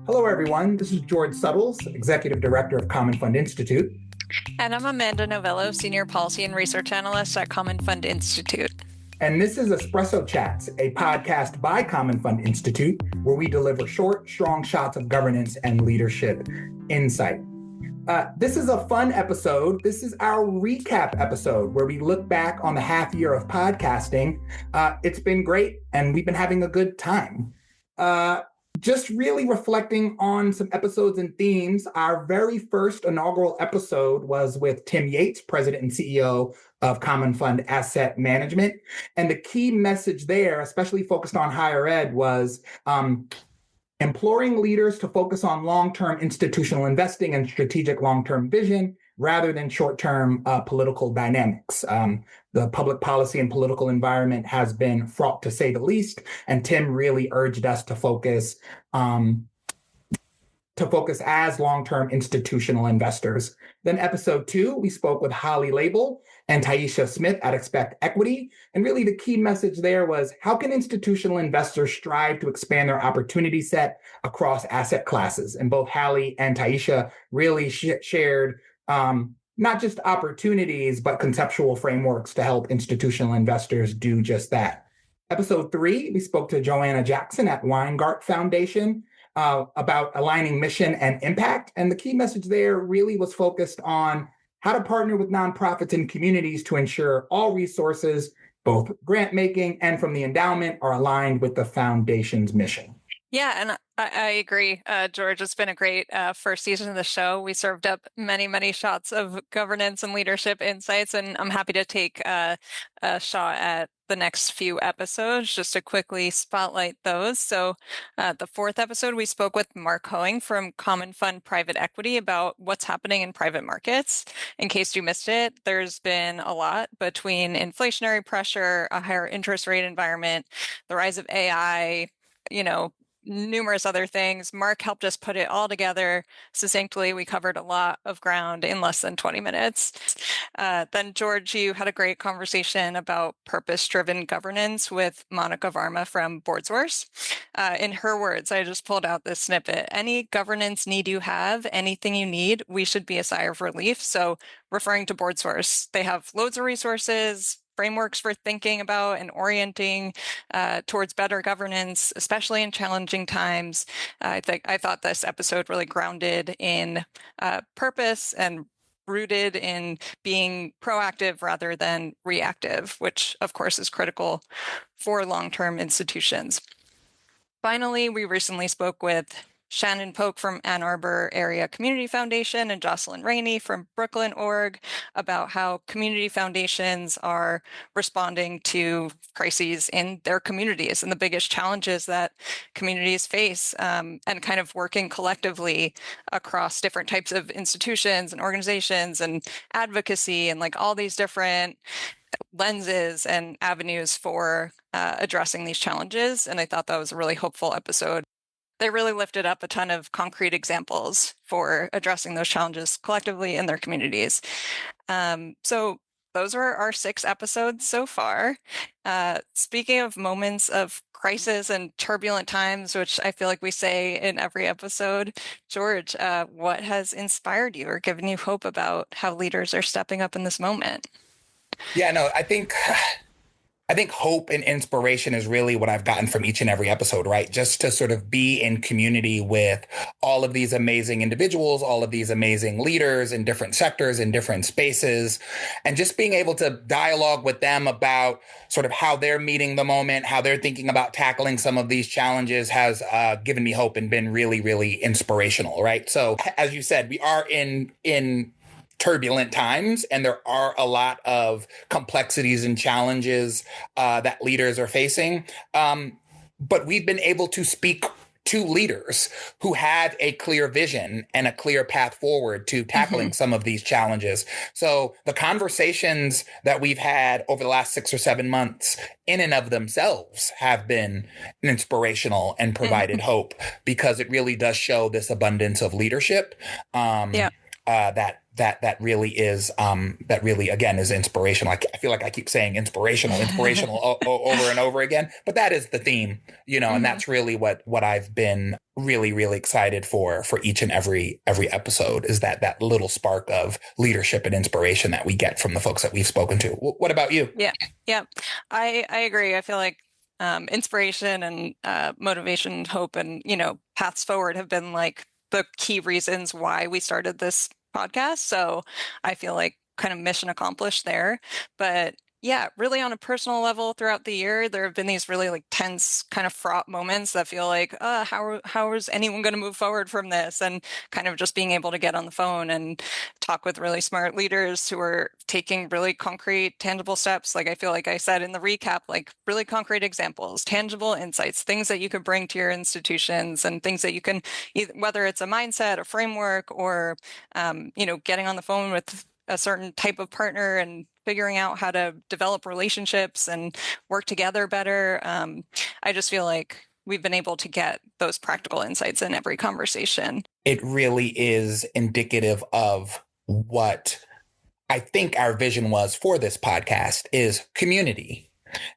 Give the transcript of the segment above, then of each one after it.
Hello, everyone. This is George Suttles, Executive Director of Common Fund Institute. And I'm Amanda Novello, Senior Policy and Research Analyst at Common Fund Institute. And this is Espresso Chats, a podcast by Common Fund Institute, where we deliver short, strong shots of governance and leadership insight. This is a fun episode. This is our recap episode where we look back on the half year of podcasting. It's been great, and we've been having a good time. Just really reflecting on some episodes and themes. Our very first inaugural episode was with Tim Yates, President and CEO of Common Fund Asset Management. And the key message there, especially focused on higher ed, was imploring leaders to focus on long-term institutional investing and strategic long-term vision rather than short-term political dynamics. The public policy and political environment has been fraught, to say the least, and Tim really urged us to focus as long-term institutional investors. Then episode 2, we spoke with Holly Label and Taisha Smith at Expect Equity. And really the key message there was, how can institutional investors strive to expand their opportunity set across asset classes? And both Holly and Taisha really shared not just opportunities, but conceptual frameworks to help institutional investors do just that. Episode 3, we spoke to Joanna Jackson at Weingart Foundation about aligning mission and impact. And the key message there really was focused on how to partner with nonprofits and communities to ensure all resources, both grant making and from the endowment, are aligned with the foundation's mission. Yeah, and I agree, George. It's been a great first season of the show. We served up many shots of governance and leadership insights, and I'm happy to take a shot at the next few episodes just to quickly spotlight those. So the 4th episode, we spoke with Mark Hoeing from Common Fund Private Equity about what's happening in private markets. In case you missed it, there's been a lot between inflationary pressure, a higher interest rate environment, the rise of AI, numerous other things. Mark helped us put it all together succinctly. We covered a lot of ground in less than 20 minutes. Then, George, you had a great conversation about purpose-driven governance with Monica Varma from BoardSource. In her words, I just pulled out this snippet. Any governance need you have, anything you need, we should be a sigh of relief. So referring to BoardSource, they have loads of resources, frameworks for thinking about and orienting towards better governance, especially in challenging times. I thought this episode really grounded in purpose and rooted in being proactive rather than reactive, which of course is critical for long-term institutions. Finally, we recently spoke with Shannon Polk from Ann Arbor Area Community Foundation and Jocelyn Rainey from Brooklyn Org about how community foundations are responding to crises in their communities and the biggest challenges that communities face, and kind of working collectively across different types of institutions and organizations and advocacy and like all these different lenses and avenues for addressing these challenges. And I thought that was a really hopeful episode. They really lifted up a ton of concrete examples for addressing those challenges collectively in their communities. So those were our 6 episodes so far. Speaking of moments of crisis and turbulent times, which I feel like we say in every episode, George, what has inspired you or given you hope about how leaders are stepping up in this moment? Yeah, no, I think hope and inspiration is really what I've gotten from each and every episode, right? Just to sort of be in community with all of these amazing individuals, all of these amazing leaders in different sectors, in different spaces, and just being able to dialogue with them about sort of how they're meeting the moment, how they're thinking about tackling some of these challenges has given me hope and been really, really inspirational, right? So as you said, we are in turbulent times, and there are a lot of complexities and challenges that leaders are facing. But we've been able to speak to leaders who have a clear vision and a clear path forward to tackling some of these challenges. So the conversations that we've had over the last 6 or 7 months in and of themselves have been inspirational and provided hope, because it really does show this abundance of leadership. Yeah. that really is that really again is inspirational. I feel like I keep saying inspirational over and over again, but that is the theme, and Hmm. that's really what I've been really excited for each and every episode is that little spark of leadership and inspiration that we get from the folks that we've spoken to. What about you? Yeah, yeah, I agree. I feel like inspiration and motivation, hope, and paths forward have been like the key reasons why we started this podcast. So I feel like kind of mission accomplished there. But yeah, really on a personal level throughout the year, there have been these really like tense, kind of fraught moments that feel like, how is anyone going to move forward from this? And kind of just being able to get on the phone and talk with really smart leaders who are taking really concrete, tangible steps. Like I feel like I said in the recap, like really concrete examples, tangible insights, things that you could bring to your institutions and things that you can, whether it's a mindset, a framework, or, getting on the phone with a certain type of partner and figuring out how to develop relationships and work together better. I just feel like we've been able to get those practical insights in every conversation. It really is indicative of what I think our vision was for this podcast is community.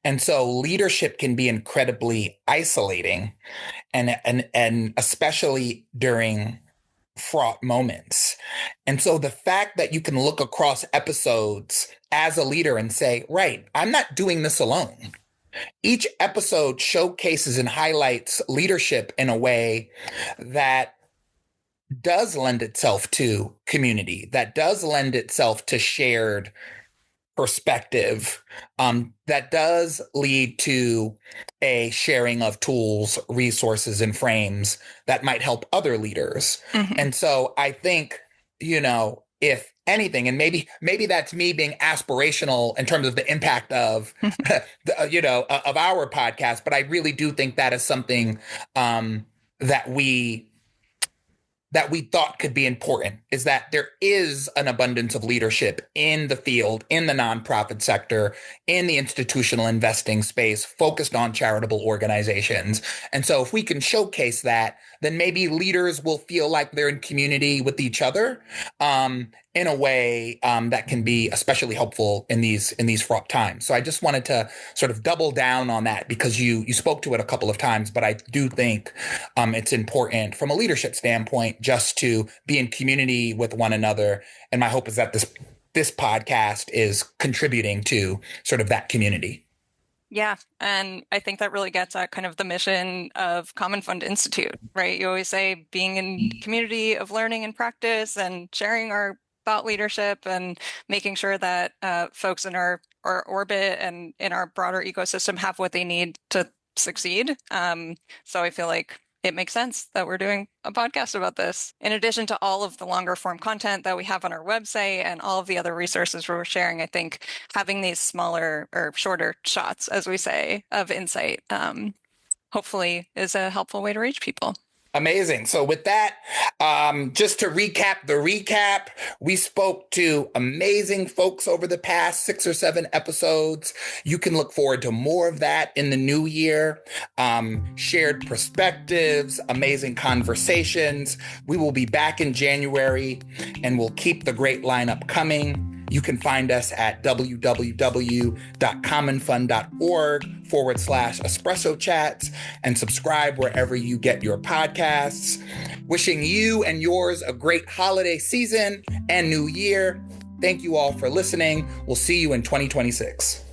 And so leadership can be incredibly isolating and especially during fraught moments. And so the fact that you can look across episodes as a leader and say, right, I'm not doing this alone. Each episode showcases and highlights leadership in a way that does lend itself to community, that does lend itself to shared perspective, that does lead to a sharing of tools, resources, and frames that might help other leaders. Hmm. And so I think, if anything, and maybe that's me being aspirational in terms of the impact of, of our podcast, but I really do think that is something that we thought could be important is that there is an abundance of leadership in the field, in the nonprofit sector, in the institutional investing space, focused on charitable organizations. And so if we can showcase that, then maybe leaders will feel like they're in community with each other in a way that can be especially helpful in these fraught times. So I just wanted to sort of double down on that because you spoke to it a couple of times, but I do think it's important from a leadership standpoint just to be in community with one another. And my hope is that this podcast is contributing to sort of that community. Yeah, and I think that really gets at kind of the mission of Common Fund Institute, right? You always say being in community of learning and practice and sharing our thought leadership and making sure that folks in our orbit and in our broader ecosystem have what they need to succeed. So I feel like it makes sense that we're doing a podcast about this. In addition to all of the longer form content that we have on our website and all of the other resources we're sharing, I think having these smaller or shorter shots, as we say, of insight, hopefully is a helpful way to reach people. Amazing. So with that, just to recap, we spoke to amazing folks over the past 6 or 7 episodes. You can look forward to more of that in the new year. Shared perspectives, amazing conversations. We will be back in January and we'll keep the great lineup coming. You can find us at www.commonfund.org/Espresso Chats and subscribe wherever you get your podcasts. Wishing you and yours a great holiday season and new year. Thank you all for listening. We'll see you in 2026.